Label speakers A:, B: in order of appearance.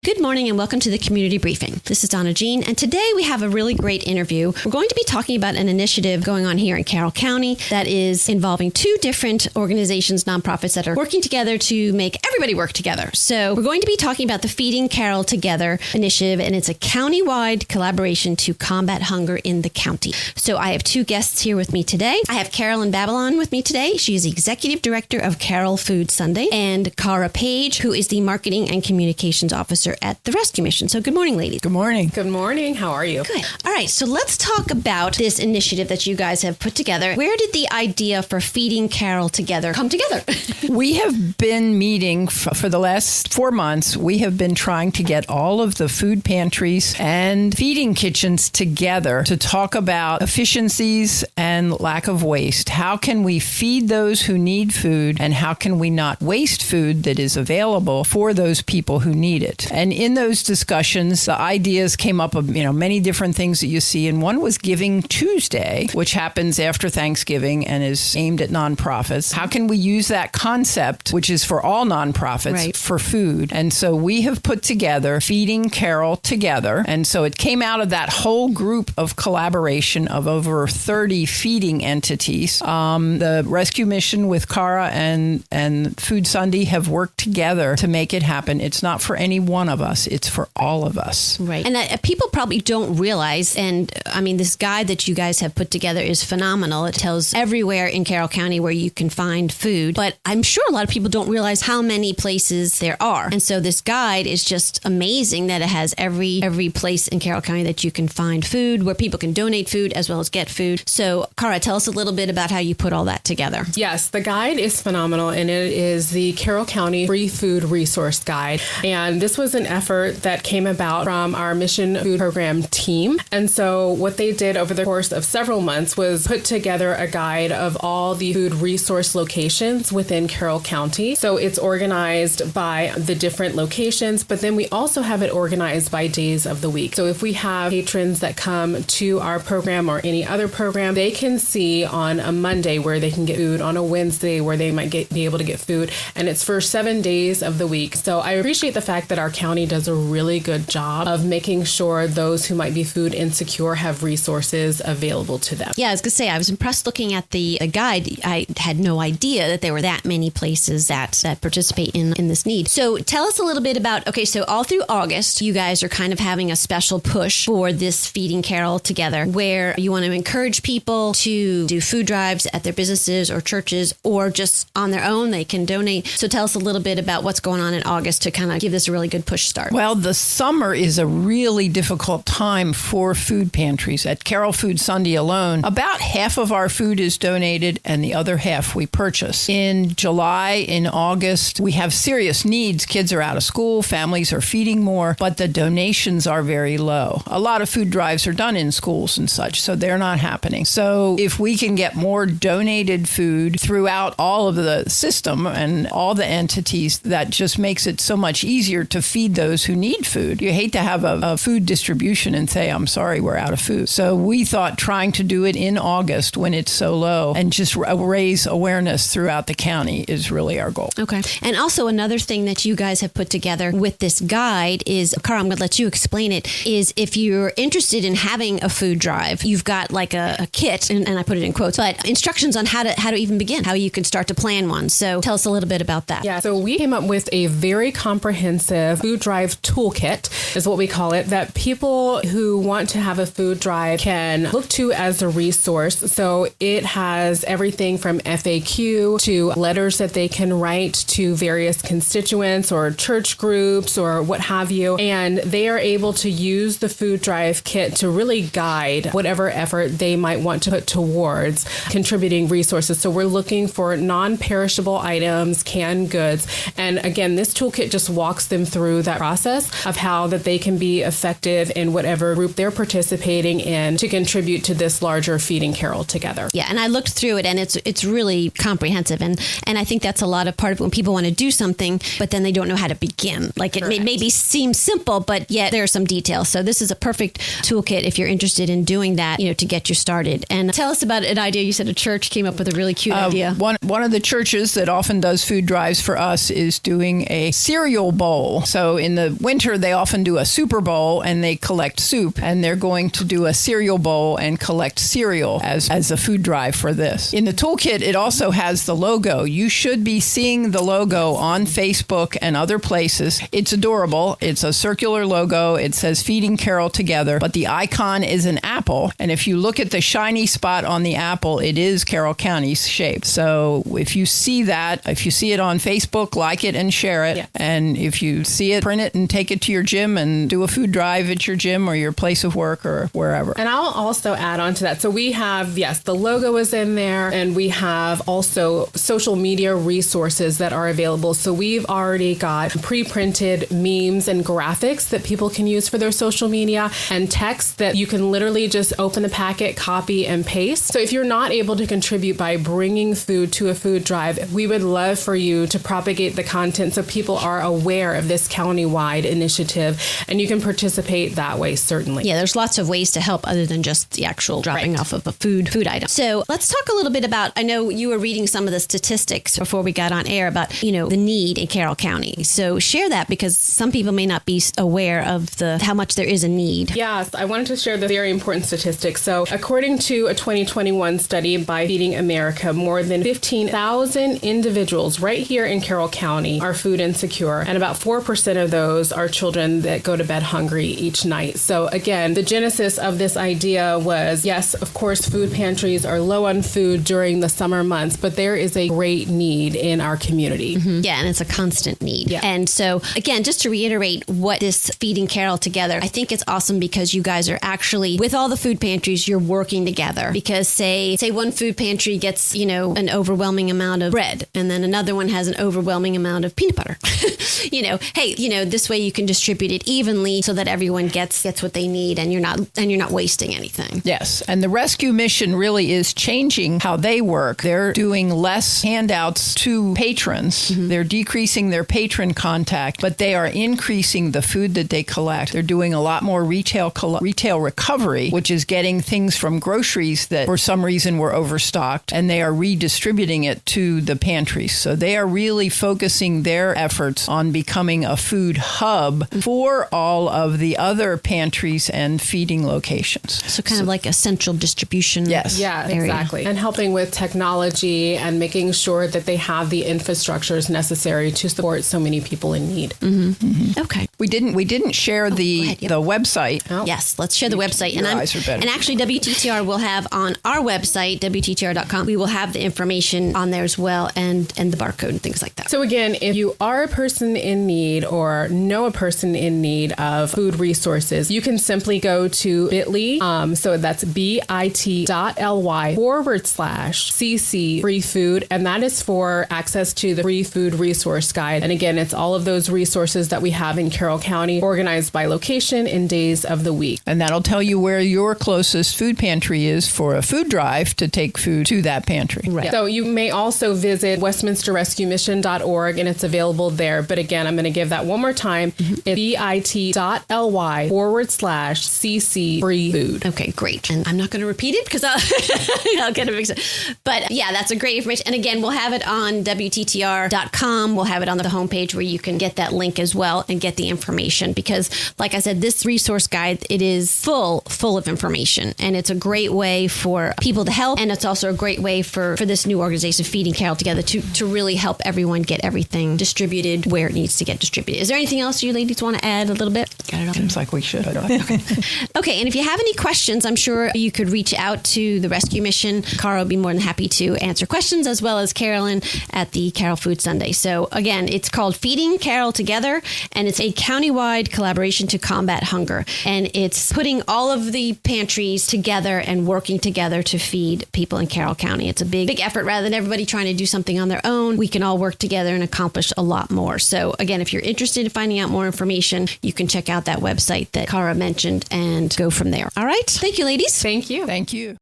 A: Good morning and welcome to the Community Briefing. This is Donna Jean, and today we have a really great interview. We're going to be talking about an initiative going on here in Carroll County that is involving two different organizations, nonprofits that are working together to make everybody work together. So we're going to be talking about the Feeding Carroll Together initiative, and it's a county-wide collaboration to combat hunger in the county. So I have two guests here with me today. I have Carol in Babylon with me today. She is the Executive Director of Carroll Food Sunday, and Cara Paige, who is the Marketing and Communications Officer at the Rescue Mission. So good morning, ladies.
B: Good morning.
C: Good morning. How are you?
A: Good. All right. So let's talk about this initiative that you guys have put together. Where did the idea for Feeding Carroll Together come together?
B: We have been meeting for the last 4 months. We have been trying to get all of the food pantries and feeding kitchens together to talk about efficiencies and lack of waste. How can we feed those who need food, and how can we not waste food that is available for those people who need it? And in those discussions, the ideas came up of, many different things that you see. And one was Giving Tuesday, which happens after Thanksgiving and is aimed at nonprofits. How can we use that concept, which is for all nonprofits, for food? And so we have put together Feeding Carroll Together. And so it came out of that whole group of collaboration of over 30 feeding entities. The Rescue Mission with Cara and Food Sunday have worked together to make it happen. It's not for any one of us. It's for all of us.
A: Right. And people probably don't realize, and I mean, this guide that you guys have put together is phenomenal. It tells everywhere in Carroll County where you can find food, but I'm sure a lot of people don't realize how many places there are. And so this guide is just amazing that it has every place in Carroll County that you can find food, where people can donate food as well as get food. So Cara, tell us a little bit about how you put all that together.
C: Yes, the guide is phenomenal, and it is the Carroll County Free Food Resource Guide. And this was an effort that came about from our Mission Food Program team. And so what they did over the course of several months was put together a guide of all the food resource locations within Carroll County. So it's organized by the different locations, but then we also have it organized by days of the week. So if we have patrons that come to our program or any other program, they can see on a Monday where they can get food, on a Wednesday where they might be able to get food, and it's for 7 days of the week. So I appreciate the fact that our county does a really good job of making sure those who might be food insecure have resources available to them.
A: Yeah, I was going to say, I was impressed looking at the guide. I had no idea that there were that many places that participate in this need. So tell us a little bit about, so all through August, you guys are kind of having a special push for this Feeding Carroll Together, where you want to encourage people to do food drives at their businesses or churches, or just on their own, they can donate. So tell us a little bit about what's going on in August to kind of give this a really good push start.
B: Well, the summer is a really difficult time for food pantries. At Carroll Food Sunday alone, about half of our food is donated and the other half we purchase. In July, in August, we have serious needs. Kids are out of school, families are feeding more, but the donations are very low. A lot of food drives are done in schools and such, so they're not happening. So if we can get more donated food throughout all of the system and all the entities, that just makes it so much easier to feed those who need food. You hate to have a food distribution and say, I'm sorry, we're out of food. So we thought trying to do it in August when it's so low and just raise awareness throughout the county is really our goal.
A: Okay. And also another thing that you guys have put together with this guide is, Cara, I'm going to let you explain it, is if you're interested in having a food drive, you've got like a kit, and I put it in quotes, but instructions on how to even begin, how you can start to plan one. So tell us a little bit about that.
C: Yeah, so we came up with a very comprehensive food drive toolkit, is what we call it, that people who want to have a food drive can look to as a resource. So it has everything from FAQ to letters that they can write to various constituents or church groups or what have you. And they are able to use the food drive kit to really guide whatever effort they might want to put towards contributing resources. So we're looking for non-perishable items, canned goods. And again, this toolkit just walks them through that process of how that they can be effective in whatever group they're participating in to contribute to this larger Feeding Carroll Together.
A: Yeah, and I looked through it, and it's really comprehensive. And I think that's a lot of part of when people want to do something, but then they don't know how to begin. Like it maybe seems simple, but yet there are some details. So this is a perfect toolkit if you're interested in doing that, to get you started. And tell us about an idea. You said a church came up with a really cute idea.
B: One of the churches that often does food drives for us is doing a cereal bowl. So So in the winter, they often do a Super Bowl and they collect soup, and they're going to do a cereal bowl and collect cereal as a food drive for this. In the toolkit, it also has the logo. You should be seeing the logo on Facebook and other places. It's adorable. It's a circular logo. It says Feeding Carroll Together, but the icon is an apple. And if you look at the shiny spot on the apple, it is Carroll County's shape. So if you see that, if you see it on Facebook, like it and share it. Yeah. And if you see it, print it and take it to your gym and do a food drive at your gym or your place of work or wherever.
C: And I'll also add on to that. So we have, yes, the logo is in there, and we have also social media resources that are available. So we've already got pre-printed memes and graphics that people can use for their social media, and text that you can literally just open the packet, copy, and paste. So if you're not able to contribute by bringing food to a food drive, we would love for you to propagate the content so people are aware of this county-wide initiative, and you can participate that way, certainly.
A: Yeah, there's lots of ways to help other than just the actual dropping off of a food item. So let's talk a little bit about, I know you were reading some of the statistics before we got on air about, the need in Carroll County. So share that, because some people may not be aware of how much there is a need.
C: Yes, I wanted to share the very important statistics. So according to a 2021 study by Feeding America, more than 15,000 individuals right here in Carroll County are food insecure, and about 4% of those are children that go to bed hungry each night. So again, the genesis of this idea was, yes, of course, food pantries are low on food during the summer months, but there is a great need in our community.
A: Mm-hmm. Yeah, and it's a constant need. Yeah. And so again, just to reiterate what this Feeding Carroll Together, I think it's awesome because you guys are actually, with all the food pantries, you're working together. Because say one food pantry gets, an overwhelming amount of bread, and then another one has an overwhelming amount of peanut butter. This way you can distribute it evenly so that everyone gets what they need, and you're not wasting anything.
B: Yes, and the rescue mission really is changing how they work. They're doing less handouts to patrons. Mm-hmm. They're decreasing their patron contact, but they are increasing the food that they collect. They're doing a lot more retail recovery, which is getting things from groceries that for some reason were overstocked, and they are redistributing it to the pantries. So they are really focusing their efforts on becoming a food hub for all of the other pantries and feeding locations.
A: So kind of like a central distribution.
B: Yes.
C: Yeah,
A: area.
C: Exactly. And helping with technology and making sure that they have the infrastructures necessary to support so many people in need.
A: Mm-hmm. Mm-hmm. Okay.
B: We didn't share the website.
A: Oh. Yes, let's share the website.
B: Your eyes are better.
A: And actually WTTR will have on our website, WTTR.com, we will have the information on there as well, and the barcode and things like that.
C: So again, if you are a person in need or know a person in need of food resources, you can simply go to bit.ly. So that's bit.ly/CC free food. And that is for access to the free food resource guide. And again, it's all of those resources that we have in Carroll County, organized by location and days of the week.
B: And that'll tell you where your closest food pantry is for a food drive to take food to that pantry.
C: Right. So you may also visit westminsterrescuemission.org, and it's available there. But again, I'm going to give that one more time. Mm-hmm. It's bit.ly/CC free food.
A: Okay, great. And I'm not going to repeat it because I'll get it mixed up. But yeah, that's a great information. And again, we'll have it on WTTR.com. We'll have it on the homepage where you can get that link as well and get the information. Because like I said, this resource guide, it is full of information. And it's a great way for people to help. And it's also a great way for this new organization, Feeding Carroll Together, to really help everyone get everything distributed where it needs to get distributed. Is there anything else you ladies want to add a little bit?
B: Seems like we should.
A: Okay, and if you have any questions, I'm sure you could reach out to the rescue mission. Cara will be more than happy to answer questions, as well as Carolyn at the Carroll Food Sunday. So again, it's called Feeding Carroll Together, and it's a countywide collaboration to combat hunger. And it's putting all of the pantries together and working together to feed people in Carroll County. It's a big effort. Rather than everybody trying to do something on their own, we can all work together and accomplish a lot more. So again, if you're interested in finding out more information, you can check out that website that Cara mentioned and go from there. All right. Thank you, ladies.
C: Thank you.
B: Thank you.